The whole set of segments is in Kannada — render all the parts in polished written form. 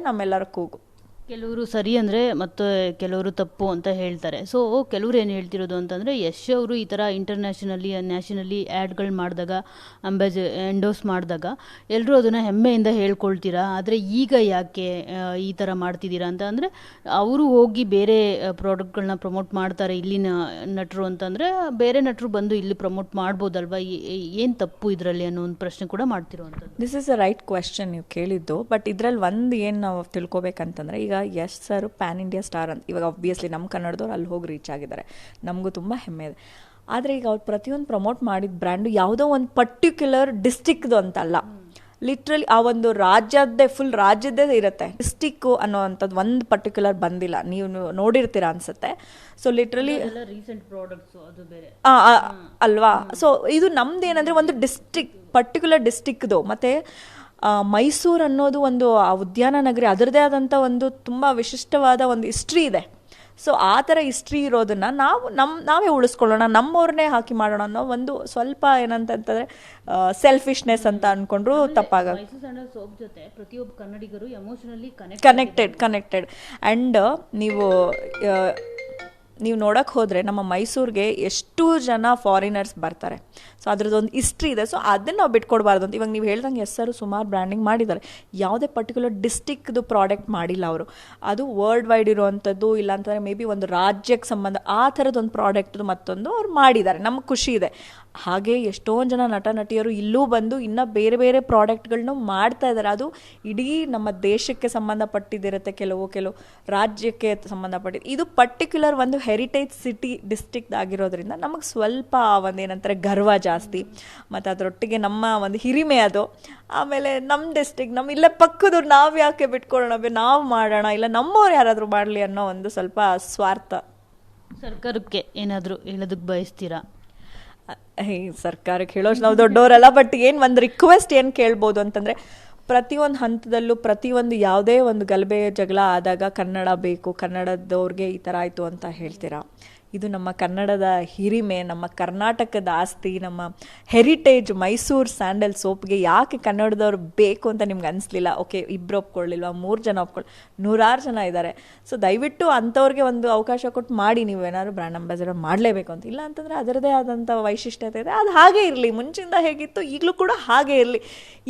ನಮ್ಮೆಲ್ಲರ ಕೂಗು. ಕೆಲವರು ಸರಿ ಅಂದರೆ ಮತ್ತು ಕೆಲವರು ತಪ್ಪು ಅಂತ ಹೇಳ್ತಾರೆ. ಸೊ ಕೆಲವರು ಏನು ಹೇಳ್ತಿರೋದು ಅಂತಂದರೆ ಯಶ್ ಅವರು ಈ ಥರ ಇಂಟರ್ನ್ಯಾಷನಲಿ ನ್ಯಾಷನಲಿ ಆ್ಯಡ್ಗಳು ಮಾಡಿದಾಗ ಎಂಡೋಸ್ ಮಾಡಿದಾಗ ಎಲ್ಲರೂ ಅದನ್ನು ಹೆಮ್ಮೆಯಿಂದ ಹೇಳ್ಕೊಳ್ತೀರಾ, ಆದರೆ ಈಗ ಯಾಕೆ ಈ ಥರ ಮಾಡ್ತಿದ್ದೀರಾ ಅಂತ. ಅಂದರೆ ಅವರು ಹೋಗಿ ಬೇರೆ ಪ್ರಾಡಕ್ಟ್ಗಳನ್ನ ಪ್ರಮೋಟ್ ಮಾಡ್ತಾರೆ ಇಲ್ಲಿನ ನಟರು ಅಂತಂದರೆ ಬೇರೆ ನಟರು ಬಂದು ಇಲ್ಲಿ ಪ್ರಮೋಟ್ ಮಾಡ್ಬೋದಲ್ವಾ, ಏನು ತಪ್ಪು ಇದರಲ್ಲಿ ಅನ್ನೋ ಒಂದು ಪ್ರಶ್ನೆ ಕೂಡ ಮಾಡ್ತಿರೋವಂಥದ್ದು. This is a right question ನೀವು ಕೇಳಿದ್ದು. ಬಟ್ ಇದರಲ್ಲಿ ಒಂದು ಏನು ನಾವು ತಿಳ್ಕೊಬೇಕಂತಂದರೆ, ಈಗ Yash sir pan India star ಅಂತ ಇವಾಗ ಆಬ್ವಿಯಸ್ಲಿ ನಮ್ಮ ಕನ್ನಡದವ್ರು ಅಲ್ಲಿ ಹೋಗಿ ರೀಚ್ ಆಗಿದ್ದಾರೆ, ನಮಗೂ ತುಂಬ ಹೆಮ್ಮೆ ಇದೆ. ಆದರೆ ಈಗ ಅವ್ರು ಪ್ರತಿಯೊಂದು ಪ್ರಮೋಟ್ ಮಾಡಿದ ಬ್ರ್ಯಾಂಡು ಯಾವುದೋ ಒಂದು ಪರ್ಟಿಕ್ಯುಲರ್ ಡಿಸ್ಟಿಕ್ದು ಅಂತಲ್ಲ, ಲಿಟ್ರಲಿ ಆ ಒಂದು ರಾಜ್ಯದ್ದೇ ಫುಲ್ ರಾಜ್ಯದ್ದೇ ಇರುತ್ತೆ. ಡಿಸ್ಟಿಕ್ಕು ಅನ್ನೋವಂಥದ್ದು ಒಂದು ಪರ್ಟಿಕ್ಯುಲರ್ ಬಂದಿಲ್ಲ, ನೀವು ನೋಡಿರ್ತೀರಾ ಅನ್ಸುತ್ತೆ. ಸೊ ಲಿಟ್ರಲಿ ರೀಸೆಂಟ್ ಪ್ರಾಡಕ್ಟ್ಸು ಅದು ಬೇರೆ ಅಲ್ವಾ. ಸೊ ಇದು ನಮ್ದು ಏನಂದರೆ ಒಂದು ಪರ್ಟಿಕ್ಯುಲರ್ ಡಿಸ್ಟಿಕ್ದು. ಮತ್ತು ಮೈಸೂರು ಅನ್ನೋದು ಒಂದು ಆ ಉದ್ಯಾನ ನಗರಿ, ಅದರದೇ ಆದಂಥ ಒಂದು ತುಂಬ ವಿಶಿಷ್ಟವಾದ ಒಂದು ಹಿಸ್ಟ್ರಿ ಇದೆ. ಸೊ ಆ ಥರ ಹಿಸ್ಟ್ರಿ ಇರೋದನ್ನು ನಾವೇ ಉಳಿಸ್ಕೊಳ್ಳೋಣ, ನಮ್ಮವ್ರನ್ನೇ ಹಾಕಿ ಮಾಡೋಣ ಅನ್ನೋ ಒಂದು ಸ್ವಲ್ಪ ಏನಂತಂತಂದರೆ ಸೆಲ್ಫಿಶ್ನೆಸ್ ಅಂತ ಅಂದ್ಕೊಂಡ್ರು ತಪ್ಪಾಗ. ಸೋಪ್ ಜೊತೆ ಪ್ರತಿಯೊಬ್ಬ ಕನ್ನಡಿಗರು ಎಮೋಷನಲಿ ಕನೆಕ್ಟೆಡ್ ಆ್ಯಂಡ್ ನೀವು ನೋಡೋಕ್ಕೆ ಹೋದರೆ ನಮ್ಮ ಮೈಸೂರಿಗೆ ಎಷ್ಟು ಜನ ಫಾರಿನರ್ಸ್ ಬರ್ತಾರೆ. ಸೊ ಅದ್ರದ್ದೊಂದು ಹಿಸ್ಟ್ರಿ ಇದೆ. ಸೊ ಅದನ್ನು ನಾವು ಬಿಟ್ಕೊಡ್ಬಾರ್ದು ಅಂತ. ಇವಾಗ ನೀವು ಹೇಳ್ದಂಗೆ ಹೆಸರು ಸುಮಾರು ಬ್ರ್ಯಾಂಡಿಂಗ್ ಮಾಡಿದ್ದಾರೆ, ಯಾವುದೇ ಪರ್ಟಿಕ್ಯುಲರ್ ಡಿಸ್ಟಿಕ್ದು ಪ್ರಾಡಕ್ಟ್ ಮಾಡಿಲ್ಲ ಅವರು. ಅದು ವರ್ಲ್ಡ್ ವೈಡ್ ಇರುವಂಥದ್ದು, ಇಲ್ಲಾಂತಂದರೆ ಮೇ ಬಿ ಒಂದು ರಾಜ್ಯಕ್ಕೆ ಸಂಬಂಧ ಆ ಥರದ್ದೊಂದು ಪ್ರಾಡಕ್ಟ್ದು ಮತ್ತೊಂದು ಅವ್ರು ಮಾಡಿದ್ದಾರೆ, ನಮಗೆ ಖುಷಿ ಇದೆ. ಹಾಗೆ ಎಷ್ಟೊಂದು ಜನ ನಟ ನಟಿಯರು ಇಲ್ಲೂ ಬಂದು ಇನ್ನೂ ಬೇರೆ ಬೇರೆ ಪ್ರಾಡಕ್ಟ್ಗಳನ್ನೂ ಮಾಡ್ತಾ ಇದ್ದಾರೆ. ಅದು ಇಡೀ ನಮ್ಮ ದೇಶಕ್ಕೆ ಸಂಬಂಧಪಟ್ಟಿದ್ದಿರುತ್ತೆ, ಕೆಲವು ರಾಜ್ಯಕ್ಕೆ ಸಂಬಂಧಪಟ್ಟಿದ್ದು. ಇದು ಪರ್ಟಿಕ್ಯುಲರ್ ಒಂದು ಹೆರಿಟೇಜ್ ಸಿಟಿ ಡಿಸ್ಟ್ರಿಕ್ಟ್ ಆಗಿರೋದ್ರಿಂದ ನಮಗೆ ಸ್ವಲ್ಪ ಒಂದೇನಂತಾರೆ ಗರ್ವ ಜಾಸ್ತಿ, ಮತ್ತು ಅದರೊಟ್ಟಿಗೆ ನಮ್ಮ ಒಂದು ಹಿರಿಮೆ ಅದು. ಆಮೇಲೆ ನಮ್ಮ ಡಿಸ್ಟ್ರಿಕ್ಟ್ ನಮ್ಮ ಇಲ್ಲೇ ಪಕ್ಕದವ್ರು ನಾವು ಯಾಕೆ ಬಿಟ್ಕೊಳ್ಳೋಣ, ನಾವು ಮಾಡೋಣ, ಇಲ್ಲ ನಮ್ಮವ್ರು ಯಾರಾದರೂ ಮಾಡಲಿ ಅನ್ನೋ ಒಂದು ಸ್ವಲ್ಪ ಸ್ವಾರ್ಥ. ಸರ್ಕಾರಕ್ಕೆ ಏನಾದರೂ ಹೇಳೋದಕ್ಕೆ ಬಯಸ್ತೀರಾ? ಸರ್ಕಾರಕ್ಕೆ ಹೇಳೋಷ್ಟು ನಾವು ದೊಡ್ಡವರಲ್ಲ, ಬಟ್ ಏನು ಒಂದು ರಿಕ್ವೆಸ್ಟ್ ಏನು ಕೇಳ್ಬೋದು ಅಂತಂದರೆ, ಪ್ರತಿಯೊಂದು ಹಂತದಲ್ಲೂ ಪ್ರತಿಯೊಂದು ಯಾವುದೇ ಒಂದು ಗಲಭೆ ಜಗಳ ಆದಾಗ ಕನ್ನಡ ಬೇಕು, ಕನ್ನಡದವ್ರಿಗೆ ಈ ಥರ ಆಯಿತು ಅಂತ ಹೇಳ್ತೀರಾ. ಇದು ನಮ್ಮ ಕನ್ನಡದ ಹಿರಿಮೆ, ನಮ್ಮ ಕರ್ನಾಟಕದ ಆಸ್ತಿ, ನಮ್ಮ ಹೆರಿಟೇಜ್. ಮೈಸೂರು ಸ್ಯಾಂಡಲ್ ಸೋಪ್ಗೆ ಯಾಕೆ ಕನ್ನಡದವ್ರು ಬೇಕು ಅಂತ ನಿಮ್ಗೆ ಅನಿಸ್ಲಿಲ್ಲ? ಓಕೆ, ಇಬ್ಬರು ಒಪ್ಕೊಳ್ಳಿಲ್ವಾ, 3 ಜನ ನೂರಾರು ಜನ ಇದ್ದಾರೆ. ಸೊ ದಯವಿಟ್ಟು ಅಂಥವ್ರಿಗೆ ಒಂದು ಅವಕಾಶ ಕೊಟ್ಟು ಮಾಡಿ. ನೀವೇನಾದ್ರು ಬ್ರ್ಯಾಂಡ್ ಅಂಬಾಸಿಡರ್ ಮಾಡಲೇಬೇಕು ಅಂತ ಇಲ್ಲ ಅಂತಂದರೆ ಅದರದೇ ಆದಂಥ ವೈಶಿಷ್ಟ್ಯತೆ ಇದೆ, ಅದು ಹಾಗೆ ಇರಲಿ. ಮುಂಚಿಂದ ಹೇಗಿತ್ತು ಈಗಲೂ ಕೂಡ ಹಾಗೆ ಇರಲಿ.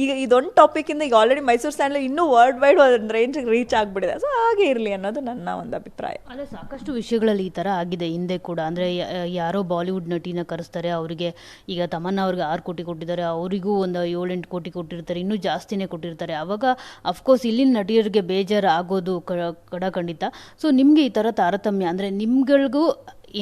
ಈಗ ಇದೊಂದು ಟಾಪಿಕಿಂದ ಈಗ ಆಲ್ರೆಡಿ ಮೈಸೂರು ಸ್ಯಾಂಡಲ್ ಇನ್ನೂ ವರ್ಲ್ಡ್ ವೈಡ್ ಒಂದು ರೇಂಜಿಗೆ ರೀಚ್ ಆಗಿಬಿಟ್ಟಿದೆ. ಸೊ ಹಾಗೆ ಇರಲಿ ಅನ್ನೋದು ನನ್ನ ಒಂದು ಅಭಿಪ್ರಾಯ. ಅದೇ ಸಾಕಷ್ಟು ವಿಷಯಗಳಲ್ಲಿ ಈ ಥರ ಆಗಿದೆ ಹಿಂದೆ ಕೂಡ. ಅಂದರೆ ಯಾರೋ ಬಾಲಿವುಡ್ ನಟಿನ ಕರೆಸ್ತಾರೆ, ಅವರಿಗೆ ಈಗ ತಮನ್ನ ಅವ್ರಿಗೆ 6 ಕೋಟಿ ಕೊಟ್ಟಿದ್ದಾರೆ, ಅವರಿಗೂ ಒಂದು 7-8 ಕೋಟಿ ಕೊಟ್ಟಿರ್ತಾರೆ, ಇನ್ನೂ ಜಾಸ್ತಿನೇ ಕೊಟ್ಟಿರ್ತಾರೆ. ಆವಾಗ ಅಫ್ಕೋರ್ಸ್ ಇಲ್ಲಿನ ನಟಿಯರಿಗೆ ಬೇಜಾರು ಆಗೋದು ಖಂಡಿತ. ಸೊ ನಿಮಗೆ ಈ ಥರ ತಾರತಮ್ಯ ಅಂದರೆ ನಿಮ್ಗಳಿಗೂ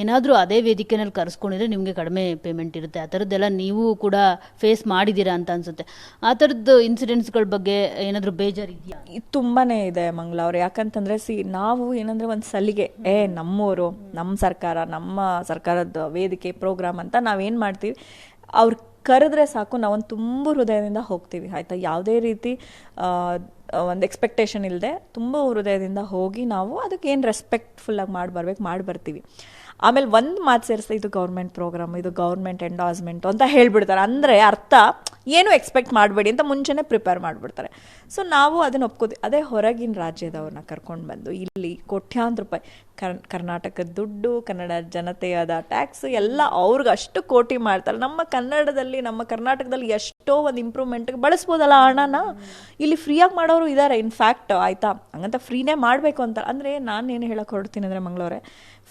ಏನಾದರೂ ಅದೇ ವೇದಿಕೆನಲ್ಲಿ ಕರೆಸ್ಕೊಂಡಿದ್ರೆ ನಿಮಗೆ ಕಡಿಮೆ ಪೇಮೆಂಟ್ ಇರುತ್ತೆ, ಆ ಥರದ್ದೆಲ್ಲ ನೀವು ಕೂಡ ಫೇಸ್ ಮಾಡಿದ್ದೀರಾ ಅಂತ ಅನ್ಸುತ್ತೆ. ಆ ಥರದ್ದು ಇನ್ಸಿಡೆಂಟ್ಸ್ಗಳ ಬಗ್ಗೆ ಏನಾದರೂ ಬೇಜಾರಿದೆಯಾ? ತುಂಬಾ ಇದೆ ಮಂಗ್ಲ ಅವ್ರು. ಯಾಕಂತಂದರೆ ನಾವು ಏನಂದರೆ ಒಂದು ಸಲಿಗೆ ನಮ್ಮವರು, ನಮ್ಮ ಸರ್ಕಾರದ ವೇದಿಕೆ ಪ್ರೋಗ್ರಾಮ್ ಅಂತ ನಾವೇನು ಮಾಡ್ತೀವಿ, ಅವ್ರು ಕರೆದ್ರೆ ಸಾಕು, ನಾವೊಂದು ತುಂಬ ಹೃದಯದಿಂದ ಹೋಗ್ತೀವಿ, ಆಯಿತಾ. ಯಾವುದೇ ರೀತಿ ಒಂದು ಎಕ್ಸ್ಪೆಕ್ಟೇಷನ್ ಇಲ್ಲದೆ ತುಂಬ ಹೃದಯದಿಂದ ಹೋಗಿ ನಾವು ಅದಕ್ಕೆ ಏನು ರೆಸ್ಪೆಕ್ಟ್ಫುಲ್ಲಾಗಿ ಮಾಡಿ ಬರ್ತೀವಿ. ಆಮೇಲೆ ಒಂದು ಮಾತು ಸೇರಿಸ್ತಾ, ಇದು ಗೌರ್ಮೆಂಟ್ ಪ್ರೋಗ್ರಾಮ್, ಇದು ಗೌರ್ಮೆಂಟ್ ಎಂಡಾಸ್ಮೆಂಟು ಅಂತ ಹೇಳ್ಬಿಡ್ತಾರೆ. ಅಂದರೆ ಅರ್ಥ ಏನು ಎಕ್ಸ್ಪೆಕ್ಟ್ ಮಾಡಬೇಡಿ ಅಂತ ಮುಂಚೆನೇ ಪ್ರಿಪೇರ್ ಮಾಡಿಬಿಡ್ತಾರೆ. ಸೊ ನಾವು ಅದನ್ನು ಒಪ್ಕೋತೀವಿ. ಅದೇ ಹೊರಗಿನ ರಾಜ್ಯದವ್ರನ್ನ ಕರ್ಕೊಂಡು ಬಂದು ಇಲ್ಲಿ ಕೋಟ್ಯಾಂತರ ರೂಪಾಯಿ ಕರ್ನಾಟಕದ ದುಡ್ಡು, ಕನ್ನಡ ಜನತೆಯಾದ ಟ್ಯಾಕ್ಸ್ ಎಲ್ಲ ಅವ್ರಿಗೆ ಅಷ್ಟು ಕೋಟಿ ಮಾಡ್ತಾರೆ. ನಮ್ಮ ಕರ್ನಾಟಕದಲ್ಲಿ ಎಷ್ಟೋ ಒಂದು ಇಂಪ್ರೂವ್ಮೆಂಟ್ಗೆ ಬಳಸ್ಬೋದಲ್ಲ ಹಣನ. ಇಲ್ಲಿ ಫ್ರೀಯಾಗಿ ಮಾಡೋರು ಇದ್ದಾರೆ ಇನ್ಫ್ಯಾಕ್ಟ್, ಆಯಿತಾ. ಹಂಗಂತ ಫ್ರೀನೇ ಮಾಡಬೇಕು ಅಂತ ಅಂದರೆ ನಾನೇನು ಹೇಳೋಕೆ ಹೊರಡ್ತೀನಿ ಅಂದರೆ ಮಂಗಳೂರೇ,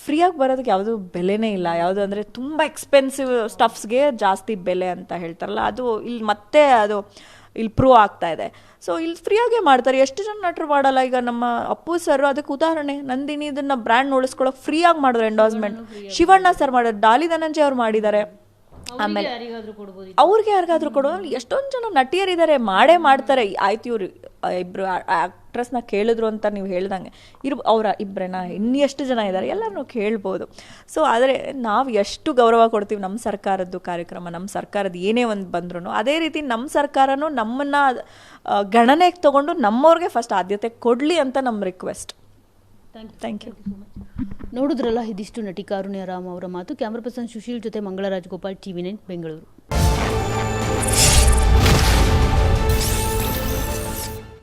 ಫ್ರೀಯಾಗಿ ಬರೋದಕ್ಕೆ ಯಾವುದೂ ಬೆಲೆನೇ ಇಲ್ಲ. ಯಾವುದು ಅಂದರೆ ತುಂಬ ಎಕ್ಸ್ಪೆನ್ಸಿವ್ ಸ್ಟಫ್ಸ್ಗೆ ಜಾಸ್ತಿ ಬೆಲೆ ಅಂತ ಹೇಳ್ತಾರಲ್ಲ, ಅದು ಇಲ್ಲಿ ಪ್ರೂವ್ ಆಗ್ತಾ ಇದೆ. ಸೊ ಇಲ್ಲಿ ಫ್ರೀಯಾಗೇ ಮಾಡ್ತಾರೆ. ಎಷ್ಟು ಜನ ನಟರು ಮಾಡಲ್ಲ. ಈಗ ನಮ್ಮ ಅಪ್ಪು ಸರ್ ಅದಕ್ಕೆ ಉದಾಹರಣೆ. ನಂದಿನಿ ಇದನ್ನು ಬ್ರ್ಯಾಂಡ್ ಉಳಿಸ್ಕೊಳ್ಳೋಕೆ ಫ್ರೀಯಾಗಿ ಮಾಡಿದ್ರು ಎಂಡೋಸ್ಮೆಂಟ್. ಶಿವಣ್ಣ ಸರ್ ಮಾಡಿದ್ರು, ಡಾಲಿ ಧನಂಜಯ ಅವ್ರು ಮಾಡಿದ್ದಾರೆ. ಆಮೇಲೆ ಅವ್ರಿಗೆ ಯಾರಿಗಾದ್ರೂ ಕೊಡೋದು. ಎಷ್ಟೊಂದು ಜನ ನಟಿಯರಿದ್ದಾರೆ, ಮಾಡ್ತಾರೆ. ಆಯ್ತು, ಇವ್ರು ಇಬ್ಬರು ಆ್ಯಕ್ಟ್ರೆಸ್ನ ಕೇಳಿದ್ರು ಅಂತ ನೀವು ಹೇಳ್ದಂಗೆ ಅವರ ಇಬ್ಬರೇನ ಇನ್ನು ಎಷ್ಟು ಜನ ಇದ್ದಾರೆ ಎಲ್ಲರೂ ಕೇಳ್ಬೋದು. ಸೊ ಆದರೆ ನಾವು ಎಷ್ಟು ಗೌರವ ಕೊಡ್ತೀವಿ ನಮ್ಮ ಸರ್ಕಾರದ್ದು ಕಾರ್ಯಕ್ರಮ, ನಮ್ಮ ಸರ್ಕಾರದ ಏನೇ ಒಂದು ಬಂದ್ರೂ ಅದೇ ರೀತಿ ನಮ್ಮ ಸರ್ಕಾರನೂ ನಮ್ಮನ್ನು ಗಣನೆಗೆ ತೊಗೊಂಡು ನಮ್ಮವ್ರಿಗೆ ಫಸ್ಟ್ ಆದ್ಯತೆ ಕೊಡಲಿ ಅಂತ ನಮ್ಮ ರಿಕ್ವೆಸ್ಟ್. Thank you. ನೋಡಿದ್ರಲ್ಲ, ಇದಿಷ್ಟು ನಟಿ ಕಾರುಣ್ಯ ರಾಮ್ ಅವರ ಮಾತು. ಕ್ಯಾಮ್ರಾ ಪರ್ಸನ್ ಸುಶೀಲ್ ಜೊತೆ ಮಂಗಳ ರಾಜಗೋಪಾಲ್, TV9 ಬೆಂಗಳೂರು.